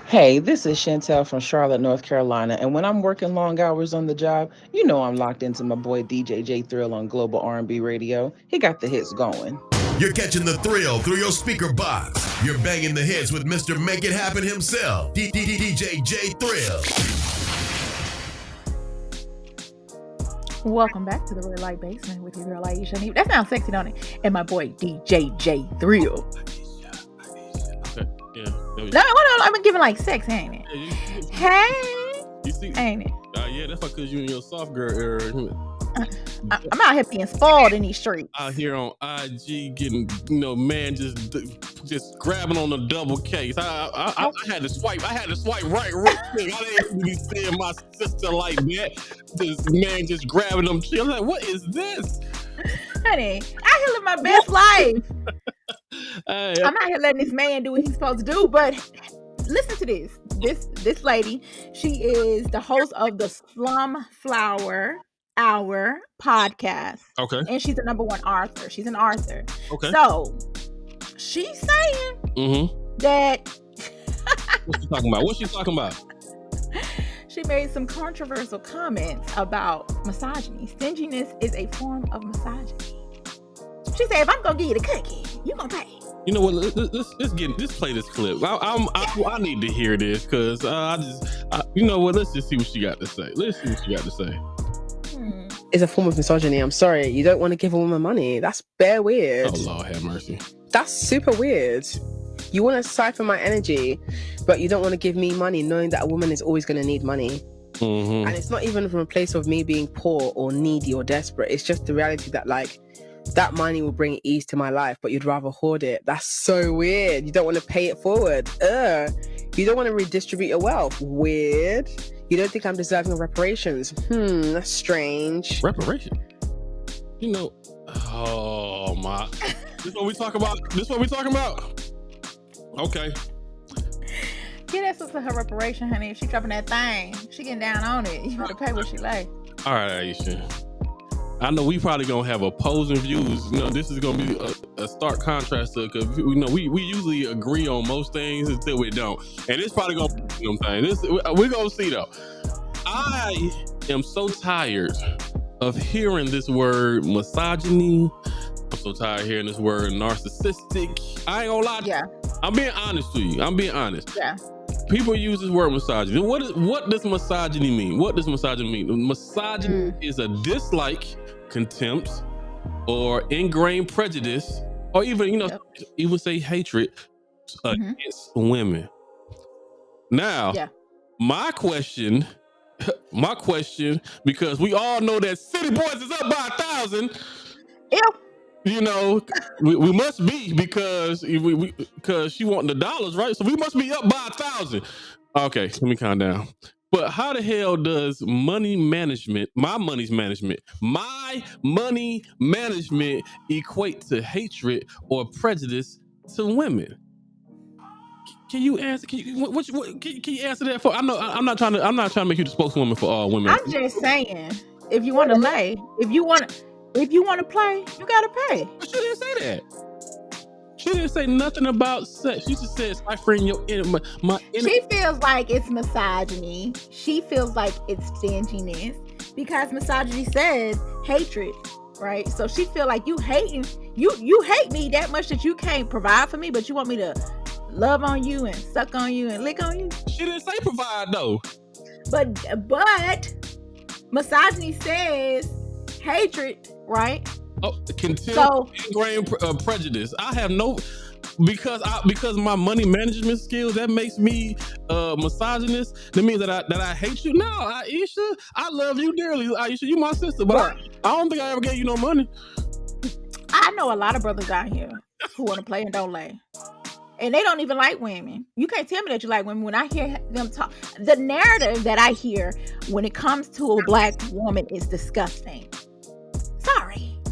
Hey, this is Chantel from Charlotte, North Carolina, and when I'm working long hours on the job, you know I'm locked into my boy DJ J Thrill on Global R&B Radio. He got the hits going. You're catching the thrill through your speaker box. You're banging the hits with Mr. Make It Happen himself, DJ J Thrill. Welcome back to the Red Light Basement with your girl Aisha. That sounds sexy, don't it? And my boy DJ J Thrill. Okay, yeah. No, I've been giving like sex, ain't it? Yeah, Hey, you see? ain't it? Yeah, that's because you in your soft girl era. I'm out here being spoiled in these streets. Out here on IG getting, man, just grabbing on the double case. I had to swipe. I had to swipe right real quick. I didn't be seeing my sister like that. This man just grabbing them. I'm like, what is this? Honey, I here live my best life. Hey, I'm out here letting this man do what he's supposed to do. But listen to this. This lady, she is the host of the Slum Flower Hour podcast. Okay. And she's the #1 author. She's an author. Okay. So she's saying that What's she talking about? she made some controversial comments about misogyny. Stinginess is a form of misogyny. She said, if I'm gonna give you the cookie, you gonna pay. You know what? Let's play this clip. I need to hear this because you know what? Let's just see what she got to say. Let's see what she got to say. Is a form of misogyny. I'm sorry, you don't want to give a woman money. That's bare weird. Oh Lord, have mercy. That's super weird. You want to siphon my energy, but you don't want to give me money, knowing that a woman is always going to need money. Mm-hmm. And it's not even from a place of me being poor or needy or desperate. It's just the reality that that money will bring ease to my life, but you'd rather hoard it. That's so weird. You don't want to pay it forward. You don't want to redistribute your wealth. Weird. You don't think I'm deserving of reparations. That's strange. Reparation? Oh my. This what we talk about? Okay. Yeah, that's what's her reparation, honey. If she dropping that thing, she getting down on it. You better pay what she lay. All right, Aisha. I know we probably gonna have opposing views. This is gonna be a stark contrast to, because we usually agree on most things until we don't, and it's probably gonna be we're gonna see though. I am so tired of hearing this word misogyny. I'm so tired of hearing this word narcissistic. I ain't gonna lie. Yeah. I'm being honest to you. I'm being honest. Yeah. People use this word misogyny. What does misogyny mean? What does misogyny mean? Misogyny is a dislike, contempt, or ingrained prejudice, or even even say hatred against women. Now, my question, because we all know that City Boys is up by 1,000. Yep. We must be, because because she wanting the dollars, right? So we must be up by 1,000. Okay, let me calm down. But how the hell does my money management equate to hatred or prejudice to women? Can you answer? Can you answer that for? I know I'm not trying to make you the spokeswoman for all women. I'm just saying, if you want to lay, if you want to play, you gotta pay. But she didn't say that. She didn't say nothing about sex. She just said ciphering your my inner. She feels like it's misogyny. She feels like it's stinginess, because misogyny says hatred, right? So she feel like you hating, you hate me that much that you can't provide for me, but you want me to love on you and suck on you and lick on you. She didn't say provide though. But misogyny says hatred, right? Oh, contempt, ingrained prejudice. I have no, because my money management skills, that makes me misogynist. That means that I hate you. No, Aisha, I love you dearly. Aisha, you my sister, but I don't think I ever gave you no money. I know a lot of brothers out here who want to play and don't lay. And they don't even like women. You can't tell me that you like women. When I hear them talk, the narrative that I hear when it comes to a black woman is disgusting.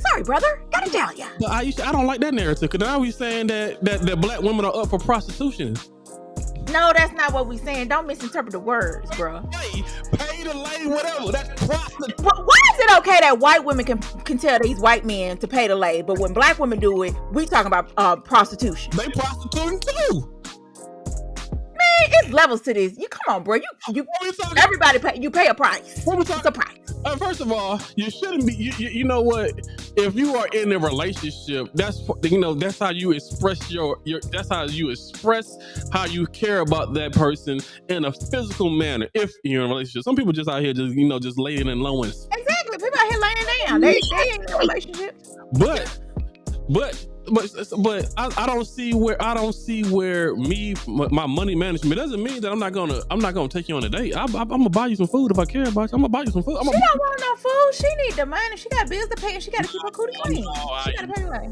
Sorry, brother. Gotta tell ya. But Aisha, I don't like that narrative, because now we saying that black women are up for prostitution. No, that's not what we saying. Don't misinterpret the words, bro. Pay the lady, whatever. That's prostitution. Why is it okay that white women can tell these white men to pay the lady, but when black women do it, we talking about prostitution? They prostituting too. Man, It's levels to this. You come on, bro. You everybody pay. You pay a price. It's a price. First of all, you shouldn't be. You know what? If you are in a relationship, that's how you express your. That's how you express how you care about that person in a physical manner. If you're in a relationship, some people just out here just laying in low and exactly. People out here laying down. They ain't in a relationship. But I don't see where my money management doesn't mean that I'm not gonna take you on a date. I'm gonna buy you some food if I care about you. I'm gonna buy you some food. She don't want no food. She need the money. She got bills to pay and she got to keep her cootie clean. She got to pay right.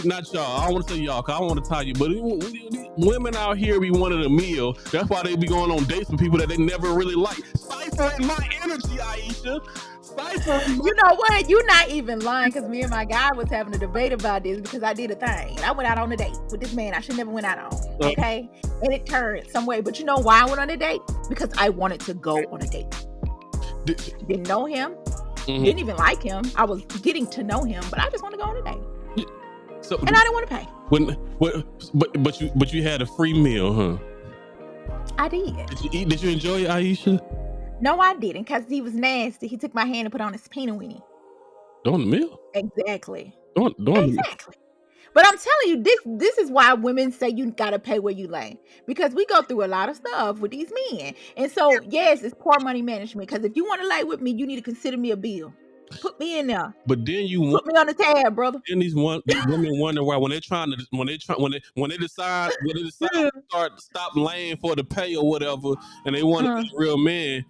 Not y'all. I don't want to say y'all because I don't want to tie you. But women out here be wanting a meal. That's why they be going on dates with people that they never really like. Stifling my energy, Aisha. You know what? You're not even lying because me and my guy was having a debate about this because I did a thing. I went out on a date with this man I should never went out on. Okay? And it turned some way. But you know why I went on a date? Because I wanted to go on a date. Didn't know him. Mm-hmm. Didn't even like him. I was getting to know him, but I just want to go on a date. So, and I didn't want to pay. But you had a free meal, huh? I did. Did you eat? Did you enjoy it, Aisha? No, I didn't, because he was nasty. He took my hand and put on his peanut weenie. On the meal? Exactly. Exactly. But I'm telling you, this is why women say you gotta pay where you lay. Because we go through a lot of stuff with these men. And so, yes, it's poor money management. Because if you want to lay with me, you need to consider me a bill. Put me in there. But then put me on the tab, brother. Then these women wonder why when they decide to stop laying for the pay or whatever, and they want to be a real man.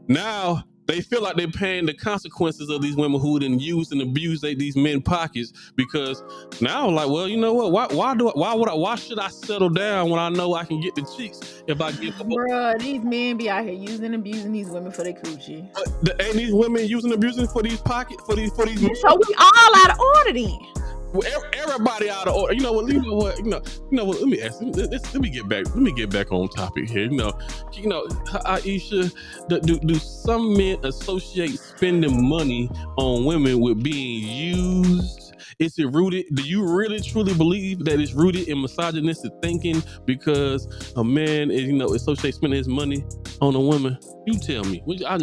Now they feel like they're paying the consequences of these women who didn't use and abuse these men pockets, because now like, well, you know what? Why should I settle down when I know I can get the cheeks if I get the Bruh, these men be out here using and abusing these women for their coochie. Ain't these women using and abusing for these pockets for these men? So we all out of order then. Everybody out of order. You know what? Let me ask. Let me get back on topic here. Aisha, do some men associate spending money on women with being used? Is it rooted? Do you really truly believe that it's rooted in misogynistic thinking because a man is associates spending his money on a woman? You tell me. I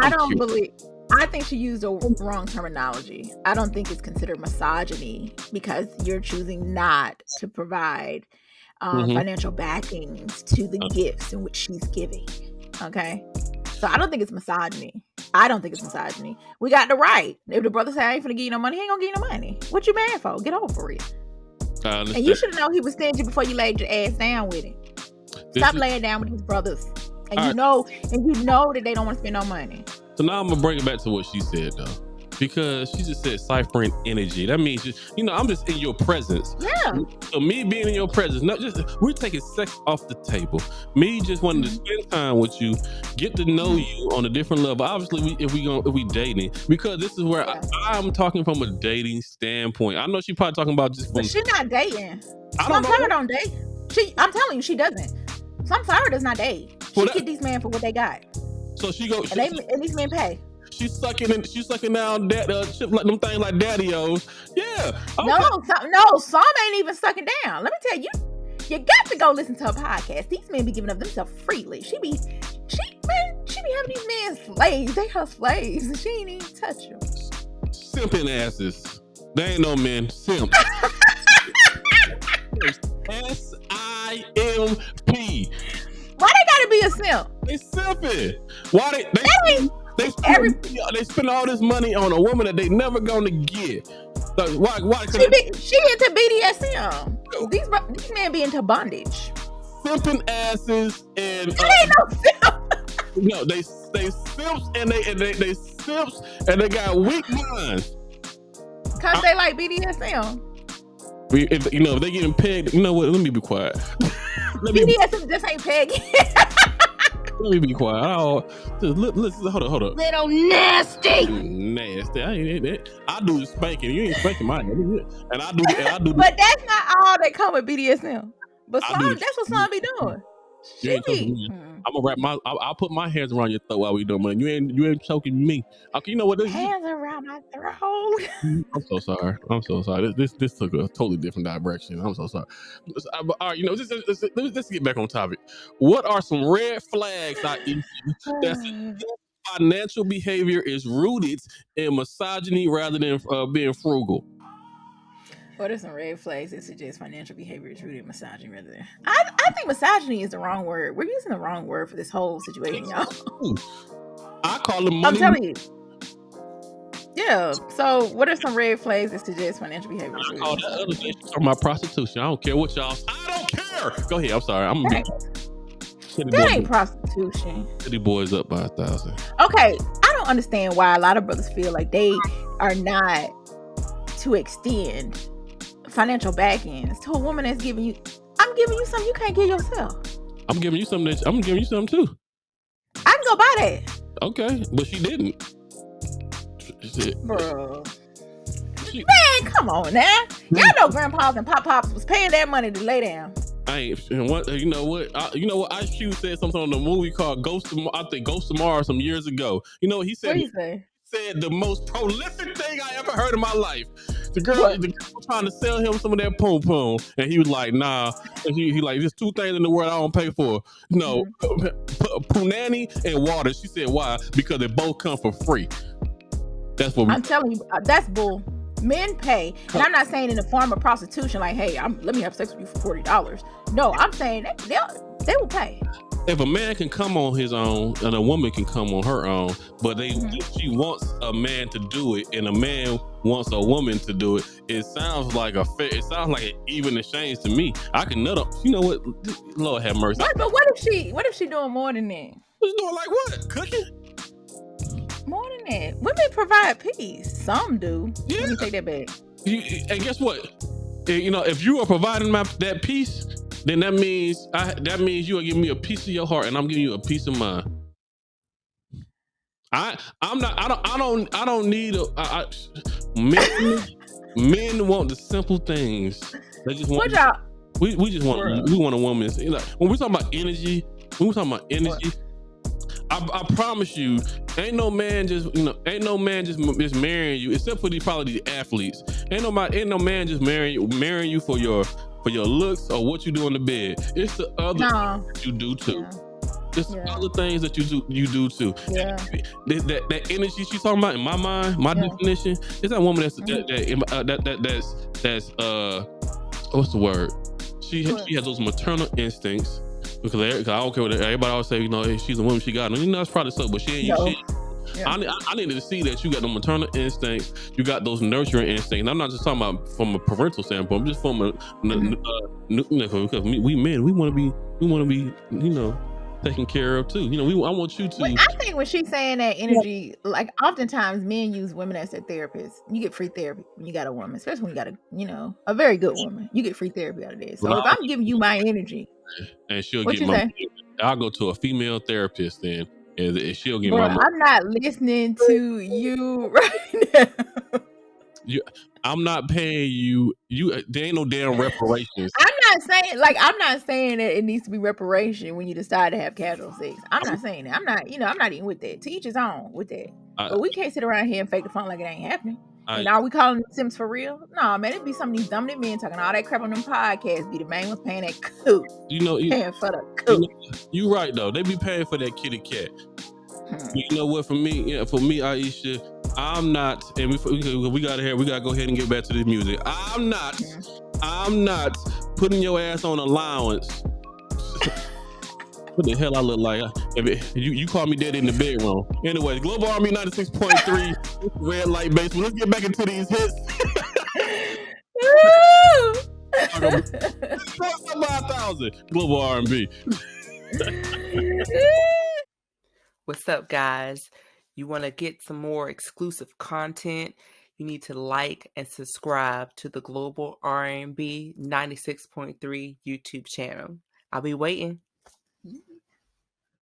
don't believe. I think she used the wrong terminology. I don't think it's considered misogyny because you're choosing not to provide financial backings to the gifts in which she's giving. Okay? So I don't think it's misogyny. We got the right. If the brother say, I ain't finna give you no money, he ain't gonna give you no money. What you mad for? Get over it. And you should know he was stingy before you laid your ass down with him. Stop laying down with his brothers. And you know that they don't want to spend no money. So now I'm gonna bring it back to what she said though, because she just said ciphering energy. That means I'm just in your presence. Yeah. So me being in your presence, not just we're taking sex off the table. Me just wanting to spend time with you, get to know you on a different level. Obviously, if we dating, because this is where I'm talking from a dating standpoint. I know she probably talking about just. But she's not dating. Some Fleur don't date. I'm telling you, she doesn't. Some Fleur does not date. She get these men for what they got. So she go, and these men pay. She's sucking down that shit like them things like daddy-os. Yeah. Okay. No, some ain't even sucking down. Let me tell you, you got to go listen to her podcast. These men be giving up themselves freely. She be having these men slaves. They her slaves, and she ain't even touch them. Simping asses. They ain't no men. Simp. S-I-M-P. Why they gotta be a simp? They simping. Why they spend all this money on a woman that they never gonna get. So why she into BDSM. These men be into bondage. Simping asses and that ain't no simp. No, they simps and they simps and they got weak minds. Cause they like BDSM. If they getting pegged, you know what? Let me be quiet. BDSM just ain't pegging. Let me be quiet. Listen, hold up. Little nasty. Nasty. I do the spanking. You ain't spanking my head. And I do. But that's not all that come with BDSM. But that's what some be doing. You She ain't choking be. me. I'm gonna wrap my. I'll put my hands around your throat while we doing, man. You ain't choking me. Okay, you know what? Hands around my throat. I'm so sorry. I'm so sorry. This took a totally different direction. I'm so sorry. All right, let's get back on topic. What are some red flags, Aisha, that financial behavior is rooted in misogyny rather than being frugal? What are some red flags that suggest financial behavior is rooted in misogyny rather than? I think misogyny is the wrong word. We're using the wrong word for this whole situation, y'all. I call them I'm money. telling you. Yeah. So, what are some red flags that suggest financial behavior is rooted in Oh, that other day misogyny? she talking about prostitution. I don't care what y'all. I don't care. Go ahead. I'm sorry. I'm gonna be. That ain't prostitution. City boys up by 1,000. Okay, I don't understand why a lot of brothers feel like they are not to extend financial back-ends to a woman that's giving you. I'm giving you something you can't give yourself. I'm giving you something. I'm giving you something too. I can go buy that. Okay, but she didn't. Bro. Man, come on now. Y'all know grandpas and pop-pops was paying that money to lay down. I ain't. You know what? Ice Cube said something on the movie called Ghost of Mars some years ago. You know what he said? What he say? Said the most prolific thing I ever heard in my life. The girl was trying to sell him some of that pom pom, and he was like, "Nah." And he like, "There's two things in the world I don't pay for. No, punani and water." She said, "Why? Because they both come for free." That's what I'm telling you. That's bull. Men pay, and I'm not saying in the form of prostitution. Like, hey, let me have sex with you for $40. No, I'm saying they will pay. If a man can come on his own and a woman can come on her own, but she wants a man to do it and a man wants a woman to do it, it sounds like an even exchange to me. I can nut up. You know what? Lord have mercy. But what if she doing more than that? What's doing like what? Cooking? More than that. Women provide peace. Some do. Yeah. Let me take that back. And guess what? You know, if you are providing that peace, then that means you are giving me a piece of your heart, and I'm giving you a piece of mine. I don't need men want the simple things. They just want. We just want. We want a woman. You know, when we talking about energy, I promise you, ain't no man just marrying you, except for probably the athletes. Ain't no man just marrying you for your looks or what you do in the bed. It's the other things that you do too. Yeah. It's the other things that you do too. Yeah. That energy she's talking about in my mind, my definition is that woman that's what's the word? She has those maternal instincts. Because I don't care what everybody always say, you know, hey, she's a woman, she got them. You know, that's probably so, but she ain't. I needed to see that you got the maternal instincts, you got those nurturing instincts. And I'm not just talking about from a parental standpoint. I'm just from because we men, we want to be, you know, taken care of too. You know, I want you to. I think when she's saying that energy, like oftentimes men use women as their therapists. You get free therapy when you got a woman, especially when you got a very good woman. You get free therapy out of this. So if I'm giving you my energy, and she'll get my money, I'll go to a female therapist then, and she'll get my money. I'm not listening to you right now. I'm not paying you. There ain't no damn reparations. I'm not saying that it needs to be reparation when you decide to have casual sex. I'm not saying that. I'm not even with that. To each his own with that. But we can't sit around here and fake the fun like it ain't happening. And are we calling them Sims for real? No, man, it be some of these dominant men talking all that crap on them podcasts. Be the main ones paying that coop. Paying for the coop. You right though. They be paying for that kitty cat. You know what? For me, Aisha, I'm not. And we gotta go ahead and get back to this music. I'm not putting your ass on allowance. What the hell I look like? You call me dead in the bedroom. Anyway, Global Army 96.3 red light basement. Let's get back into these hits. Global R&B. What's up, guys? You want to get some more exclusive content? You need to like and subscribe to the Global R&B 96.3 YouTube channel. I'll be waiting.